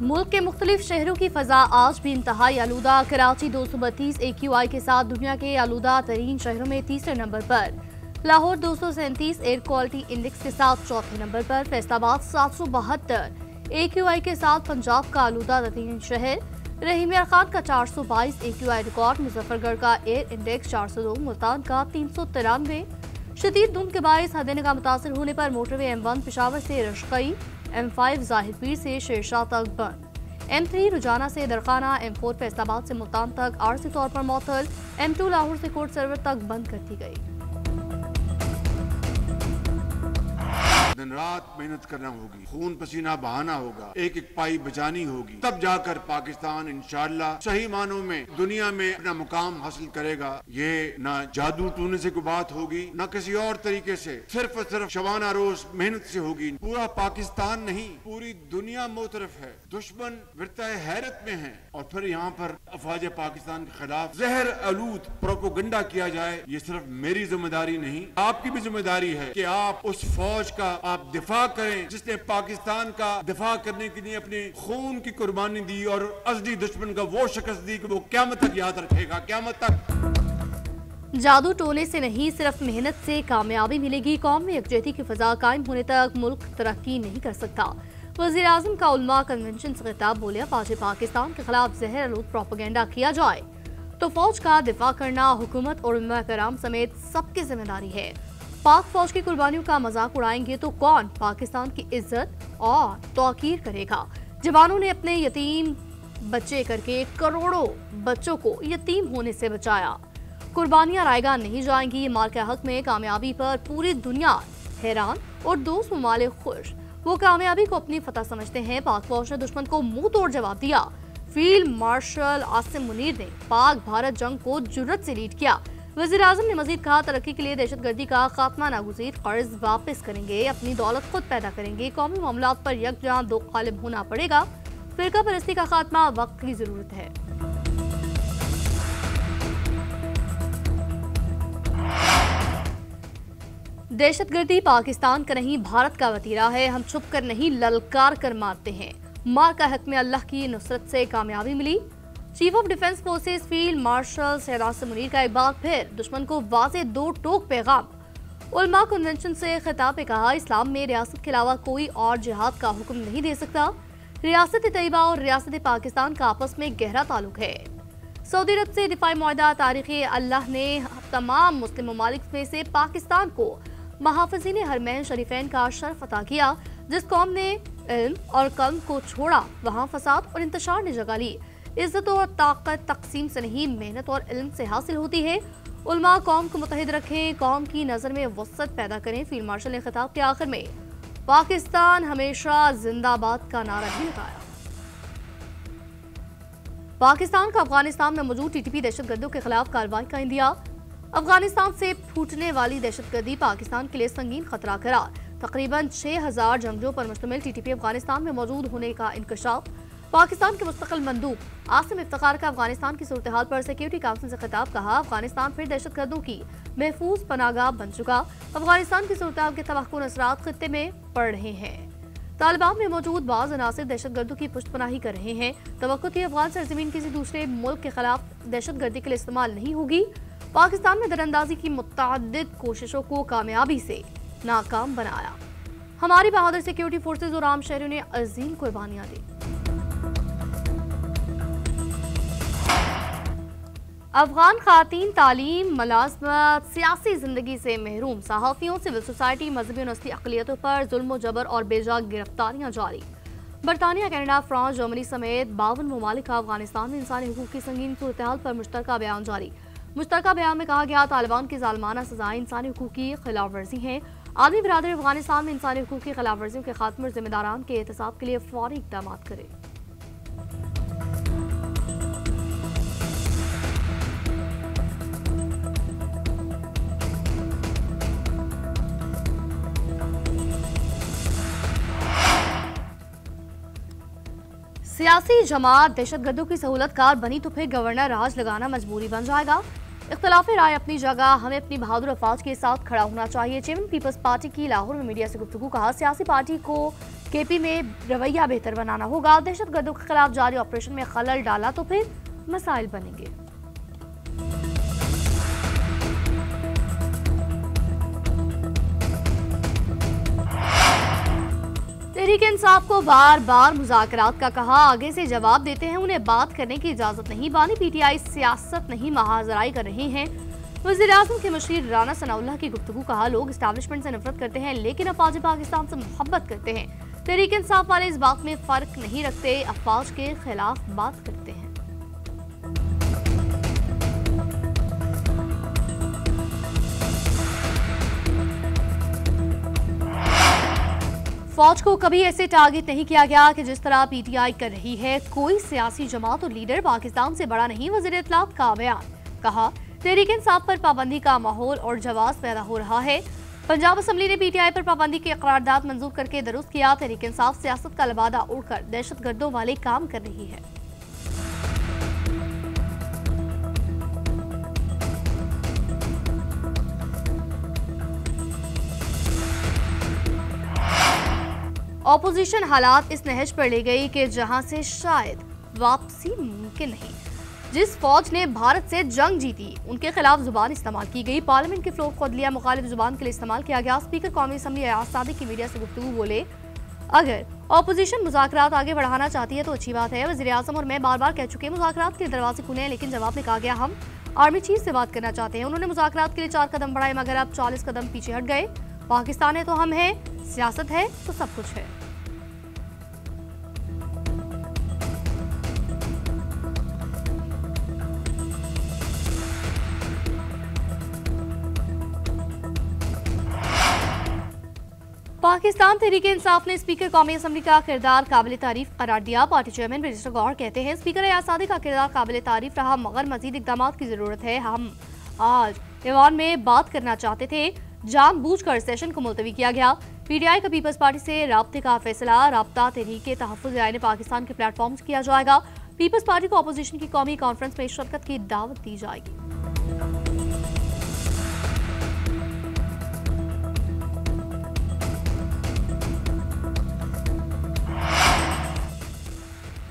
मुल्क के मुख्तलिफ शहरों की फजा आज भी इंतहाई आलूदा। कराची 232 AQI के साथ दुनिया के आलूदा तरीन शहरों में तीसरे नंबर पर, लाहौर 237 एयर क्वालिटी इंडेक्स के साथ चौथे नंबर पर, फैसलाबाद 772 AQI के साथ पंजाब का आलूदा तरीन शहर, रहीम यार खान का 422 AQI रिकॉर्ड, मुजफ्फरगढ़ का एयर इंडेक्स 402, मुल्तान का 393। शदीद धुंध के बायस हद निगाह मुतासर होने पर मोटरवे M1 पेशावर से रशकई, M5 जाहिर पीर से शेरशाह तक बंद, M3 रुजाना से दरखाना, M4 फैसलाबाद से मुल्तान तक आरजी तौर पर मअतल, M2 लाहौर से कोर्ट सर्वर तक बंद कर दी गई। दिन रात मेहनत करना होगी, खून पसीना बहाना होगा, एक एक पाई बचानी होगी, तब जाकर पाकिस्तान इंशाअल्लाह सही मानों में दुनिया में अपना मुकाम हासिल करेगा। ये ना जादू टूने से कोई बात होगी, ना किसी और तरीके से, सिर्फ और सिर्फ शबाना रोज मेहनत से होगी। पूरा पाकिस्तान नहीं, पूरी दुनिया मोतरफ है, दुश्मन विरताए हैरत में है, और फिर यहाँ पर अफवाज पाकिस्तान के खिलाफ जहर आलूद प्रोपोगंडा किया जाए। ये सिर्फ मेरी जिम्मेदारी नहीं, आपकी भी जिम्मेदारी है कि आप उस फौज का आप दिफा करें जिसने पाकिस्तान का दिफा करने के लिए अपने खून की कुर्बानी दी और असली दुश्मन का वो शिकस्त दी कि वो क़यामत तक याद रखेगा, क़यामत तक। जादू टोने से नहीं, सिर्फ मेहनत से कामयाबी मिलेगी। कौम में यकजहती की फजा कायम होने तक मुल्क तरक्की नहीं कर सकता। वज़ीर आज़म का उलमा कन्वेंशन से खिताब, बोले अफवाज पाकिस्तान के खिलाफ जहर आलूद प्रोपेगेंडा किया जाए तो फौज का दिफा करना हुकूमत और उलमा कराम समेत सबकी जिम्मेदारी है। पाक फौज की कुर्बानियों का मजाक उड़ाएंगे तो कौन पाकिस्तान की इज्जत और तौकीर करेगा। जवानों ने अपने यतीम बच्चे करके करोड़ों बच्चों को यतीम होने से बचाया। कुर्बानियां रायगा नहीं जाएंगी। माल के हक में कामयाबी पर पूरी दुनिया हैरान और दोस्त ममालिक खुश। वो कामयाबी को अपनी फतह समझते हैं। पाक फौज ने दुश्मन को मुंह तोड़ जवाब दिया। फील्ड मार्शल आसिम मुनीर ने पाक भारत जंग को जुर्रत से लीड किया। वज़ीर आज़म ने मजीद कहा, तरक्की के लिए दहशतगर्दी का खात्मा नागुज़ीर, कर्ज वापस करेंगे, अपनी दौलत खुद पैदा करेंगे, कौमी मामलात पर यकजहां दो ग़ालिब होना पड़ेगा, फिरका परस्ती का खात्मा वक्त की जरूरत है। दहशतगर्दी पाकिस्तान का नहीं, भारत का वतीरा है। हम छुप कर नहीं, ललकार कर मारते हैं। मार का हक में अल्लाह की नुसरत से कामयाबी मिली। Chief of defence forces field marshal Syed Asim Munir का एक बार फिर दुश्मन को वाज़े दो टोक पैगाम। उलमा कन्वेंशन से खिताब में कहा, इस्लाम में रियासत के अलावा कोई और जिहाद का हुक्म नहीं दे सकता। रियासत तैयबा और रियासत पाकिस्तान का आपस में गहरा ताल्लुक है। सऊदी अरब से दिफाई मुआहदा तारीख़ी अल्लाह ने तमाम मुस्लिम ममालिक में से पाकिस्तान को महाफिज़ीन हरमैन शरीफैन का शर्फ अता किया। जिस कौम ने इल्म और कल्म को छोड़ा, वहाँ फसाद और इंतशार ने जगह ली। इज्जत और ताकत तकसीम से नहीं, मेहनत और इल्म से हासिल होती है। उलमा कौम को मुत्तहिद रखें, कौम की नजर में वसत पैदा करें। फील्ड मार्शल ने खिताब के आखिर में पाकिस्तान हमेशा जिंदाबाद का नारा भी लगाया। पाकिस्तान का अफगानिस्तान में मौजूद TTP दहशतगर्दों के खिलाफ कार्रवाई का इंदिया। अफगानिस्तान से फूटने वाली दहशतगर्दी पाकिस्तान के लिए संगीन खतरा करार। तकरीबन 6000 जंगजों पर मुश्तमिल TTP अफगानिस्तान में मौजूद होने का इंकशाफ। पाकिस्तान के मुस्तकिल मंदूब आसिम इफ्तिखार का अफगानिस्तान की सूरत हाल पर सिक्योरिटी काउंसिल से खिताब, कहा अफगानिस्तान फिर दहशतगर्दों की महफूज पनागाह बन चुका। अफगानिस्तान की सूरत हाल के तबाहकुन असरात खित्ते में पड़ रहे हैं। तालिबान में मौजूद बाज़ अनासिर दहशतगर्दों की पुष्टपनाही कर रहे हैं। तवक्को थी अफगान सरजमीन किसी दूसरे मुल्क के खिलाफ दहशतगर्दी के लिए इस्तेमाल नहीं होगी। पाकिस्तान में दरअंदाजी की मुतअद्दिद कोशिशों को कामयाबी से नाकाम बनाया। हमारी बहादुर सिक्योरिटी फोर्सेज और आम शहरियों ने अजीम कुर्बानियां दी। अफगान खातीन तालीम, मुलाजमत, सियासी जिंदगी से महरूम। सहाफ़ियों, सिविल सोसाइटी, मजहबी और नस्ली अक़लियतों पर जुल्म जबर और बेजा गिरफ्तारियां जारी। बरतानिया, कनाडा, फ्रांस, जर्मनी समेत 52 ममालिक का अफगानिस्तान में इंसानी हुकूक की संगीन सूरत हाल पर मुश्तरका बयान जारी। मुश्तरका बयान में कहा गया, तालिबान की ज़ालिमाना सजाएं इंसानी हुकूक की खिलाफ वर्जी हैं। आलमी बिरादरी अफगानिस्तान में इंसानी हुकूक की खिलाफ वर्जियों के खात्मे और जिम्मेदारान के एहतसाब के लिए फौरी इक़दाम करे। सियासी जमात दहशतगर्दों की सहूलत कार बनी तो फिर गवर्नर राज लगाना मजबूरी बन जाएगा। इख्तलाफी राय अपनी जगह, हमें अपनी बहादुर अफवाज के साथ खड़ा होना चाहिए। चेयरमैन पीपल्स पार्टी की लाहौर में मीडिया से गुफ्तगू। कहा, सियासी पार्टी को केपी में रवैया बेहतर बनाना होगा। दहशतगर्दों के खिलाफ जारी ऑपरेशन में खलल डाला तो फिर मसाइल बनेंगे। तहरीक इंसाफ को बार बार मुज़ाकरात का कहा, आगे से जवाब देते हैं, उन्हें बात करने की इजाजत नहीं। बानी पीटीआई सियासत नहीं महाजराई कर रहे हैं। वज़ीर-ए-आज़म के मशीर राना सनाउल्लाह की गुफ्तगू। कहा, लोग एस्टैब्लिशमेंट से नफरत करते हैं लेकिन अफवाज पाकिस्तान से मोहब्बत करते हैं। तहरीक इंसाफ वाले इस बात में फर्क नहीं रखते, अफवाज के खिलाफ बात करते हैं। फौज को कभी ऐसे टारगेट नहीं किया गया कि जिस तरह पीटीआई कर रही है। कोई सियासी जमात और लीडर पाकिस्तान से बड़ा नहीं। वज़ीर इत्तलात का बयान। कहा, तहरीक इंसाफ पर पाबंदी का माहौल और जवाब पैदा हो रहा है। पंजाब असम्बली ने पीटीआई पर पाबंदी के करारदाद मंजूर करके दुरुस्त किया। तहरीक इंसाफ सियासत का लबादा उड़कर दहशतगर्दों वाले काम कर रही है। ऑपोजिशन हालात इस नहज पर ले गई कि जहां से शायद वापसी मुमकिन नहीं। जिस फौज ने भारत से जंग जीती उनके खिलाफ जुबान इस्तेमाल की गई। पार्लियामेंट के फ्लोर को अदलिया मुखालिफ जुबान के लिए इस्तेमाल किया गया। स्पीकर कौमी असम्बली अयाज सादिक की मीडिया से गुफ्तगू। बोले, अगर ऑपोजिशन मुज़ाकरात आगे बढ़ाना चाहती है तो अच्छी बात है। वज़ीर-ए-आज़म और मैं बार बार कह चुके हैं मुज़ाकरात के दरवाजे खुले हैं, लेकिन जवाब में कहा गया हम आर्मी चीफ से बात करना चाहते हैं। उन्होंने मुज़ाकरात के लिए 4 कदम बढ़ाए मगर अब 40 कदम पीछे हट गए। पाकिस्तान है तो हम हैं, सियासत है तो सब कुछ है। पाकिस्तान तहरीक इंसाफ ने स्पीकर कौमी असम्बली का किरदार काबिल तारीफ करार दिया। पार्टी चेयरमैन रजिस्टर गौहर कहते हैं, स्पीकर अयाज सादिक का किरदार काबिल तारीफ रहा मगर मजीद इकदाम की जरूरत है। हम आज ऐवान में बात करना चाहते थे, जानबूझकर सेशन को मुलतवी किया गया। पीटीआई का पीपल्स पार्टी से राब्ते का फैसला राब्ता तहरीक तहफ़्फ़ुज़ आईन पाकिस्तान के प्लेटफॉर्म से किया जाएगा। पीपल्स पार्टी को अपोजिशन की कौमी कॉन्फ्रेंस में शिरकत की दावत दी जाएगी।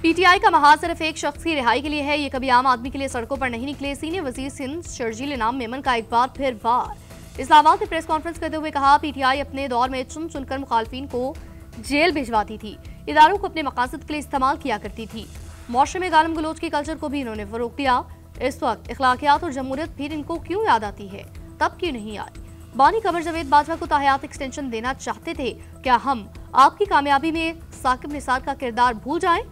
पीटीआई का महाज सिर्फ एक शख्स की रिहाई के लिए है, ये कभी आम आदमी के लिए सड़कों पर नहीं निकले। सीनियर वजीर सिंध शर्जील इनाम मेमन का एक बार फिर वार। इस्लामाबाद में प्रेस कॉन्फ्रेंस करते हुए कहा, पीटीआई अपने दौर में चुन चुनकर मुखालफिन को जेल भिजवाती थी, इदारों को अपने मकासद के लिए इस्तेमाल किया करती थी। मुआशरे में गालम गलोच के कल्चर को भी इन्होंने फरोग दिया। इस वक्त इखलाकियात और जमहूरियत फिर इनको क्यों याद आती है, तब क्यों नहीं आई। बानी कमर जावेद बाजवा को ताहयात एक्सटेंशन देना चाहते थे, क्या हम आपकी कामयाबी में साकिब निसार का किरदार भूल जाएं।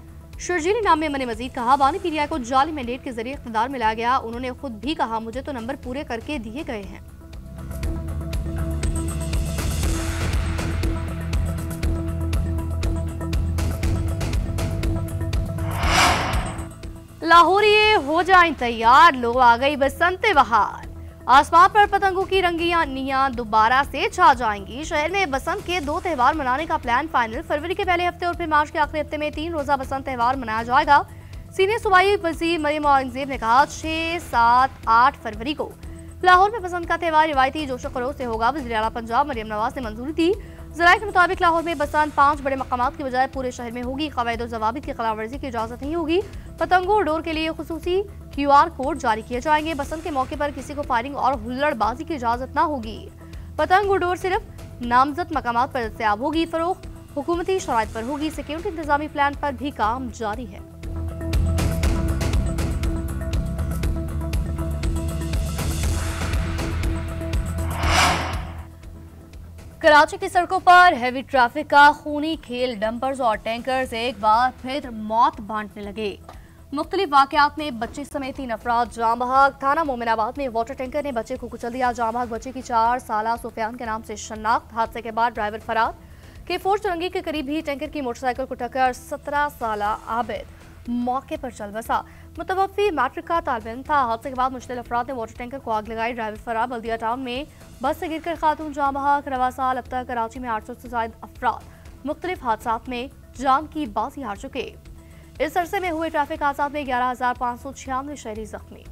शर्जील इनाम में मैंने मजीद कहा, बानी पीटीआई को जाली मैंडेट के जरिए इख्तिदार मिलाया गया। उन्होंने खुद भी कहा, मुझे तो नंबर पूरे करके दिए गए हैं। लाहौरिये हो जाएं तैयार, लो आ गई बसंत बहार। आसमान पर पतंगों की रंगियानियां दोबारा से छा जाएंगी। शहर में बसंत के 2 त्यौहार मनाने का प्लान फाइनल। फरवरी के पहले हफ्ते और फिर मार्च के आखिरी हफ्ते में 3 रोजा बसंत त्यौहार मनाया जाएगा। सीनियर सूबाई वज़ीर मरियम औरंगजेब ने कहा, 6, 7, 8 फरवरी को लाहौर में बसंत का त्यौहार रिवायती जोशो खरोश से होगा। वज़ीर आला पंजाब मरियम नवाज ने मंजूरी दी। ज़राए के मुताबिक लाहौर में बसंत 5 बड़े मकामात की बजाय पूरे शहर में होगी। क़वाइद और ज़वाबित की खिलाफवर्जी की इजाजत नहीं होगी। पतंगों और डोर के लिए खुसूसी QR कोड जारी किए जाएंगे। बसंत के मौके पर किसी को फायरिंग और हुल्लड़बाजी की इजाजत न होगी। पतंग और डोर सिर्फ नामजद मकामात पर दस्तयाब होगी। फरोख्त हुकूमती शराइत पर होगी। सिक्योरिटी इंतजामी प्लान पर भी काम जारी है। कराची की सड़कों पर हैवी ट्रैफिक का खूनी खेल। डंपर्स और टैंकर्स एक बार फिर मौत बांटने लगे। मुख्तलिफ वाकयात में बच्चे समेत 3 अफराद जाँ बहक। थाना मोमिनाबाद में वाटर टैंकर ने बच्चे को कुचल दिया। जाँ बहक बच्चे की 4 साला सुफियान के नाम से शनाख्त। हादसे के बाद ड्राइवर फरार। K4 चुरंगी के करीब ही टैंकर की मोटरसाइकिल को टक्कर 17 साला आबिद मौके पर चल बसा। मुतवफ़ी मैट्रिक का तालिब था। हादसे के बाद मुश्तिल अफराद ने वाटर टैंकर को आग लगाई। ड्राइवर फरार। बल्दिया टाउन में बस से गिरकर खातून जाँ बहक। रवा साल अब तक कराची में 800 से ज्यादा अफराद मुख्तलिफ हादसात में जान की बाजी हार चुके। इस अरसे में हुए ट्रैफिक हादसात में 11,596 शहरी जख्मी।